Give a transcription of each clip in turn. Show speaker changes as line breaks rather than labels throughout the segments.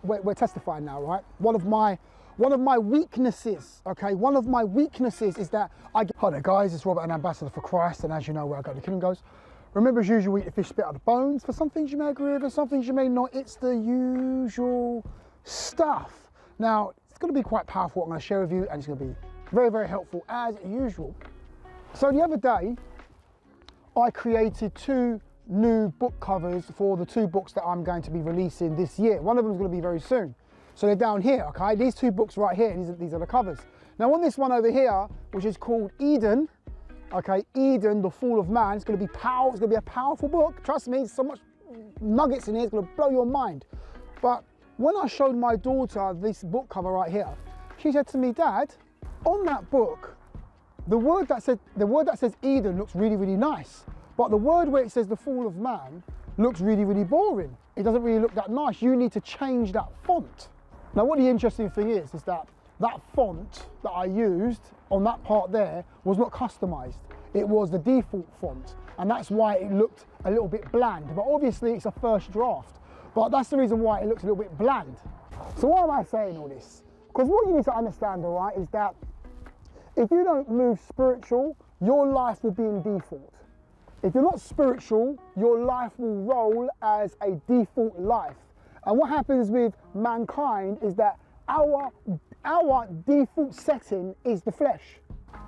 we're testifying now, right? One of my weaknesses, okay? One of my weaknesses is that I get... Hi there guys, it's Robert, an ambassador for Christ, and as you know where I go, the kingdom goes. Remember, as usual, eat the fish, spit out the bones. For some things you may agree with, for some things you may not. It's the usual stuff. Now, it's going to be quite powerful what I'm going to share with you, and it's going to be very, very helpful as usual. So the other day, I created 2 new book covers for the 2 books that I'm going to be releasing this year. One of them is going to be very soon. So they're down here, okay? These 2 books right here, these are the covers. Now on this one over here, which is called Eden, okay, Eden, the Fall of Man, it's going to be powerful. It's going to be a powerful book. Trust me, so much nuggets in here, it's going to blow your mind. But when I showed my daughter this book cover right here, she said to me, Dad, on that book, the word that says Eden looks really, really nice. But the word where it says the Fall of Man looks really, really boring. It doesn't really look that nice. You need to change that font. Now, what the interesting thing is that that font that I used on that part there was not customized. It was the default font, and that's why it looked a little bit bland. But obviously it's a first draft, but that's the reason why it looks a little bit bland. So why am I saying all this? Because what you need to understand, all right, is that if you don't move spiritual, your life will be in default. If you're not spiritual, your life will roll as a default life. And what happens with mankind is that our default setting is the flesh.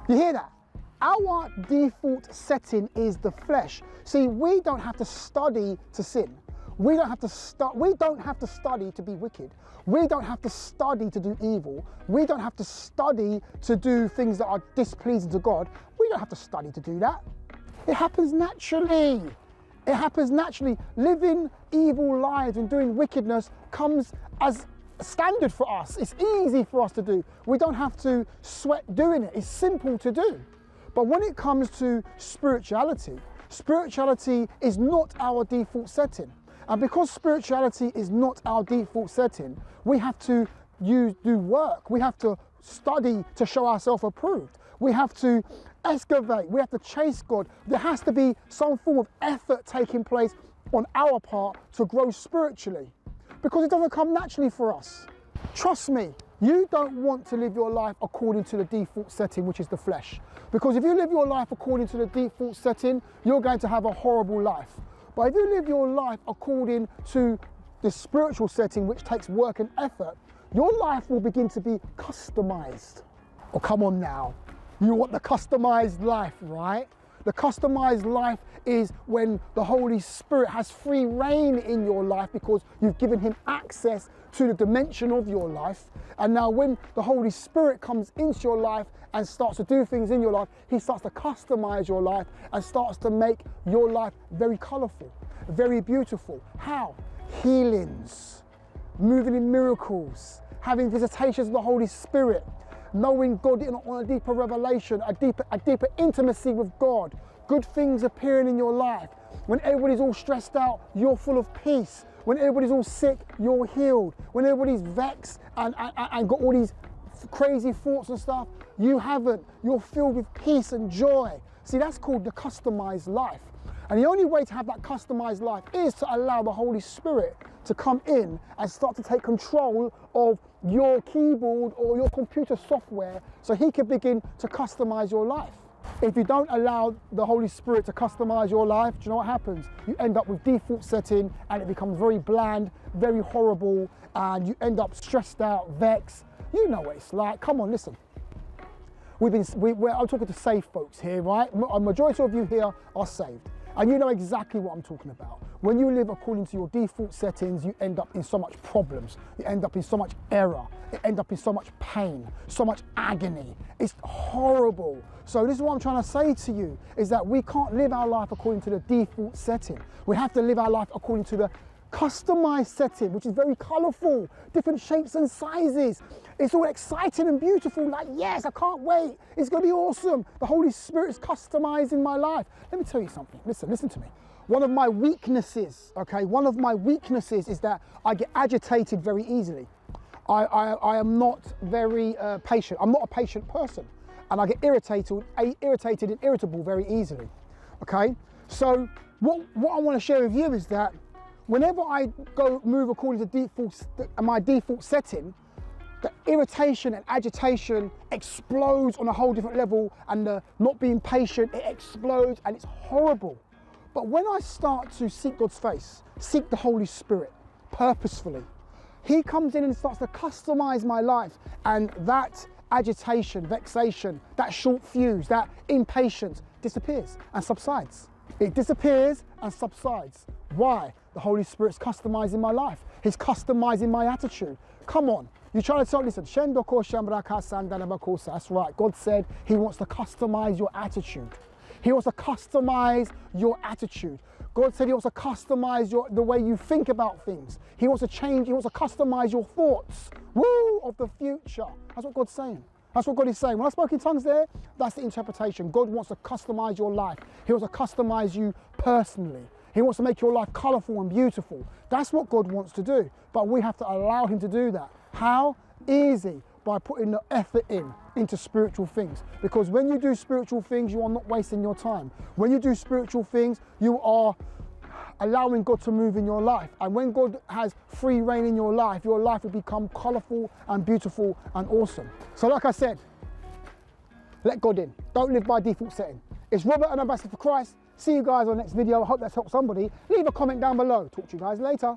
You hear that? Our default setting is the flesh. See, we don't have to study to sin. We don't have to study to be wicked. We don't have to study to do evil. We don't have to study to do things that are displeasing to God. We don't have to study to do that. It happens naturally. It happens naturally. Living evil lives and doing wickedness comes as standard for us. It's easy for us to do. We don't have to sweat doing it. It's simple to do. But when it comes to spirituality, spirituality is not our default setting. And because spirituality is not our default setting, we have to do work. We have to study to show ourselves approved. We have to excavate. We have to chase God. There has to be some form of effort taking place on our part to grow spiritually, because it doesn't come naturally for us. Trust me, you don't want to live your life according to the default setting, which is the flesh. Because if you live your life according to the default setting, you're going to have a horrible life. But if you live your life according to the spiritual setting, which takes work and effort, your life will begin to be customized. Oh, come on now. You want the customized life, right? The customized life is when the Holy Spirit has free reign in your life because you've given him access to the dimension of your life. And now when the Holy Spirit comes into your life and starts to do things in your life, he starts to customize your life and starts to make your life very colorful, very beautiful. How? Healings, moving in miracles, having visitations of the Holy Spirit, knowing God on a deeper revelation, a deeper intimacy with God, good things appearing in your life. When everybody's all stressed out, you're full of peace. When everybody's all sick, you're healed. When everybody's vexed and got all these crazy thoughts and stuff, you haven't. You're filled with peace and joy. See, that's called the customized life. And the only way to have that customized life is to allow the Holy Spirit to come in and start to take control of your keyboard or your computer software so he can begin to customize your life. If you don't allow the Holy Spirit to customize your life, do you know what happens? You end up with default setting and it becomes very bland, very horrible, and you end up stressed out, vexed. You know what it's like. Come on, listen. I'm talking to saved folks here, right? A majority of you here are saved. And you know exactly what I'm talking about. When you live according to your default settings, you end up in so much problems. You end up in so much error. You end up in so much pain, so much agony. It's horrible. So this is what I'm trying to say to you, is that we can't live our life according to the default setting. We have to live our life according to the customized setting, which is very colorful, different shapes and sizes. It's all exciting and beautiful, like, yes, I can't wait. It's gonna be awesome. The Holy Spirit is customizing my life. Let me tell you something, listen to me. One of my weaknesses, okay, one of my weaknesses is that I get agitated very easily. I am not very patient. I'm not a patient person, and I get irritated and irritable very easily, okay? So what I wanna share with you is that whenever I go move according to my default setting, the irritation and agitation explodes on a whole different level, and the not being patient, it explodes, and it's horrible. But when I start to seek God's face, seek the Holy Spirit purposefully, He comes in and starts to customize my life, and that agitation, vexation, that short fuse, that impatience disappears and subsides. It disappears and subsides. Why? The Holy Spirit's customizing my life. He's customizing my attitude. Come on. You try to tell, listen, that's right. God said He wants to customize your attitude. He wants to customize your attitude. God said He wants to customize the way you think about things. He wants to change, He wants to customize your thoughts, of the future. That's what God's saying. That's what God is saying. When I spoke in tongues there, that's the interpretation. God wants to customize your life. He wants to customize you personally. He wants to make your life colourful and beautiful. That's what God wants to do. But we have to allow Him to do that. How? Easy. By putting the effort into spiritual things. Because when you do spiritual things, you are not wasting your time. When you do spiritual things, you are allowing God to move in your life. And when God has free reign in your life will become colourful and beautiful and awesome. So like I said, let God in. Don't live by default setting. It's Robert, an ambassador for Christ. See you guys on the next video. I hope that's helped somebody. Leave a comment down below. Talk to you guys later.